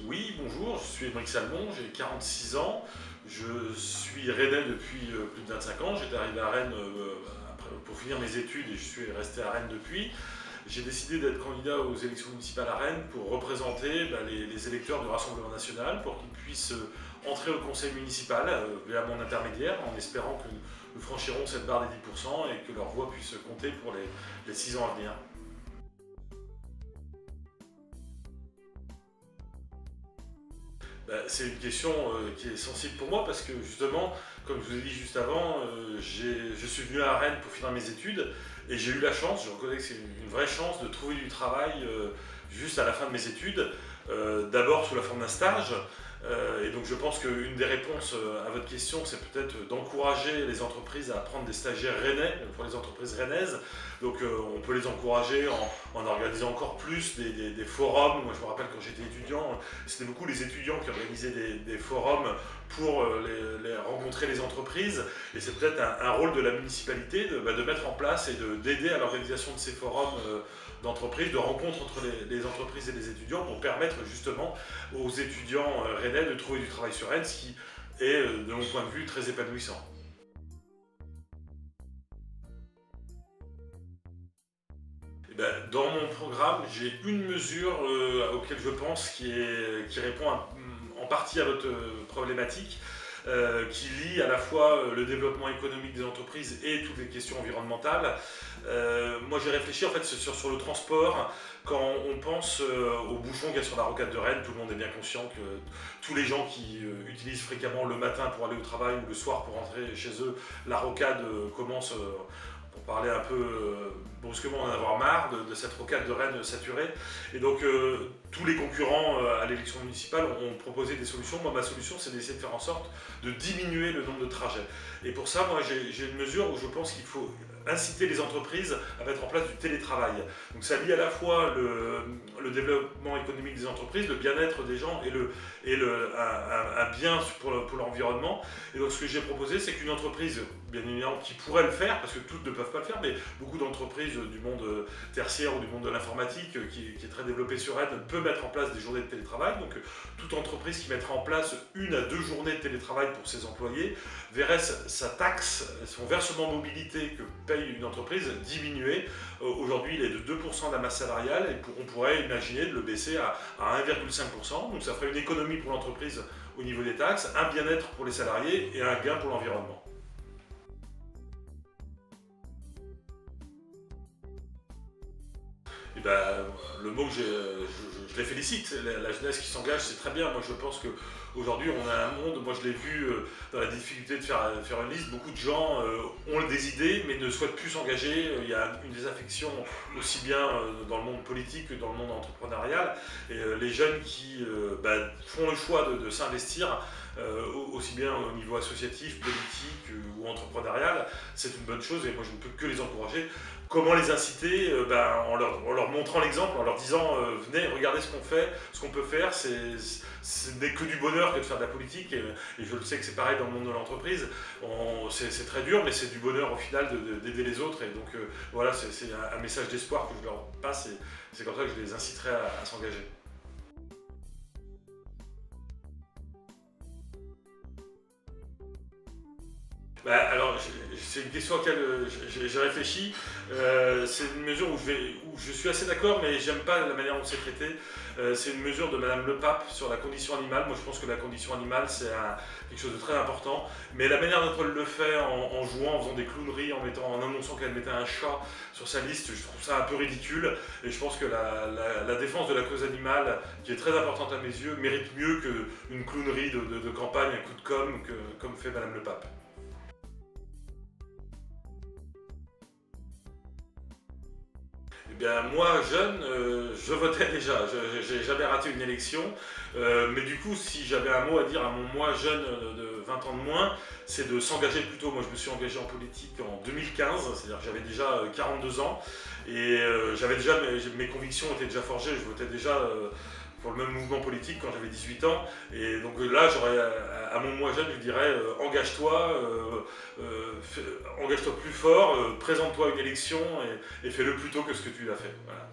Oui, bonjour, je suis Émeric Salmon, j'ai 46 ans, je suis rennais depuis plus de 25 ans, j'étais arrivé à Rennes pour finir mes études et je suis resté à Rennes depuis. J'ai décidé d'être candidat aux élections municipales à Rennes pour représenter les électeurs du Rassemblement national pour qu'ils puissent entrer au conseil municipal via mon intermédiaire en espérant que nous franchirons cette barre des 10% et que leur voix puisse compter pour les 6 ans à venir. C'est une question qui est sensible pour moi parce que justement, comme je vous ai dit juste avant, je suis venu à Rennes pour finir mes études et j'ai eu la chance, je reconnais que c'est une vraie chance de trouver du travail juste à la fin de mes études, d'abord sous la forme d'un stage. Et donc je pense qu'une des réponses à votre question, c'est peut-être d'encourager les entreprises à prendre des stagiaires rennais pour les entreprises rennaises. Donc on peut les encourager en organisant encore plus des forums. Moi je me rappelle quand j'étais étudiant, c'était beaucoup les étudiants qui organisaient des forums pour rencontrer les entreprises. Et c'est peut-être un rôle de la municipalité de mettre en place et d'aider à l'organisation de ces forums d'entreprises, de rencontres entre les entreprises et les étudiants pour permettre justement aux étudiants rennais de trouver du travail sur Rennes, ce qui est, de mon point de vue, très épanouissant. Eh ben, dans mon programme, j'ai une mesure auquel je pense qui répond en partie à votre problématique, qui lie à la fois le développement économique des entreprises et toutes les questions environnementales. Moi j'ai réfléchi en fait sur le transport. Quand on pense aux bouchons qu'il y a sur la rocade de Rennes, tout le monde est bien conscient que tous les gens qui utilisent fréquemment le matin pour aller au travail ou le soir pour rentrer chez eux, la rocade commence, pour parler un peu brusquement, en avoir marre de cette rocade de Rennes saturée. Et donc tous les concurrents à l'élection municipale ont proposé des solutions. Moi ma solution c'est d'essayer de faire en sorte de diminuer le nombre de trajets. Et pour ça, moi j'ai une mesure où je pense qu'il faut inciter les entreprises à mettre en place du télétravail. Donc ça lie à la fois le développement économique des entreprises, le bien-être des gens un bien pour l'environnement. Et donc ce que j'ai proposé, c'est qu'une entreprise, bien évidemment, qui pourrait le faire, parce que toutes ne peuvent pas le faire, mais beaucoup d'entreprises du monde tertiaire ou du monde de l'informatique qui est très développé sur Rennes peut mettre en place des journées de télétravail. Donc toute entreprise qui mettra en place 1 à 2 journées de télétravail pour ses employés verrait sa taxe, son versement mobilité que paye une entreprise diminuer. Aujourd'hui, il est de 2% de la masse salariale et on pourrait imaginer de le baisser à 1,5%. Donc ça ferait une économie pour l'entreprise au niveau des taxes, un bien-être pour les salariés et un gain pour l'environnement. Et ben, le mot que je les félicite, la jeunesse qui s'engage, c'est très bien. Moi, je pense qu'aujourd'hui, on a un monde, moi je l'ai vu dans la difficulté de faire une liste, beaucoup de gens ont des idées, mais ne souhaitent plus s'engager. Il y a une désaffection aussi bien dans le monde politique que dans le monde entrepreneurial. Et les jeunes qui font le choix de s'investir, aussi bien au niveau associatif, politique ou entrepreneurial, c'est une bonne chose et moi je ne peux que les encourager. Comment les inciter en leur montrant l'exemple, en leur disant venez, regardez ce qu'on fait, ce qu'on peut faire, ce n'est que du bonheur que de faire de la politique et je le sais que c'est pareil dans le monde de l'entreprise, c'est très dur mais c'est du bonheur au final d'aider les autres et donc voilà, c'est un message d'espoir que je leur passe et c'est comme ça que je les inciterai à s'engager. Alors, c'est une question à laquelle j'ai réfléchi. C'est une mesure où je suis assez d'accord, mais j'aime pas la manière dont c'est traité. C'est une mesure de Madame Le Pape sur la condition animale. Moi, je pense que la condition animale, c'est quelque chose de très important. Mais la manière dont elle le fait, en jouant, en faisant des clowneries, en annonçant qu'elle mettait un chat sur sa liste, je trouve ça un peu ridicule. Et je pense que la défense de la cause animale, qui est très importante à mes yeux, mérite mieux qu'une clownerie de campagne, un coup de com', comme fait Madame Le Pape. Eh bien, moi, jeune, je votais déjà. J'ai jamais raté une élection. Mais du coup, si j'avais un mot à dire à mon moi jeune de 20 ans de moins, c'est de s'engager plus tôt. Moi, je me suis engagé en politique en 2015, c'est-à-dire que j'avais déjà 42 ans. Et j'avais déjà, mes convictions étaient déjà forgées. Je votais déjà pour le même mouvement politique quand j'avais 18 ans. Et donc là, j'aurais à mon moi jeune, je dirais engage-toi, engage-toi plus fort, présente-toi à une élection et fais-le plus tôt que ce que tu l'as fait. Voilà.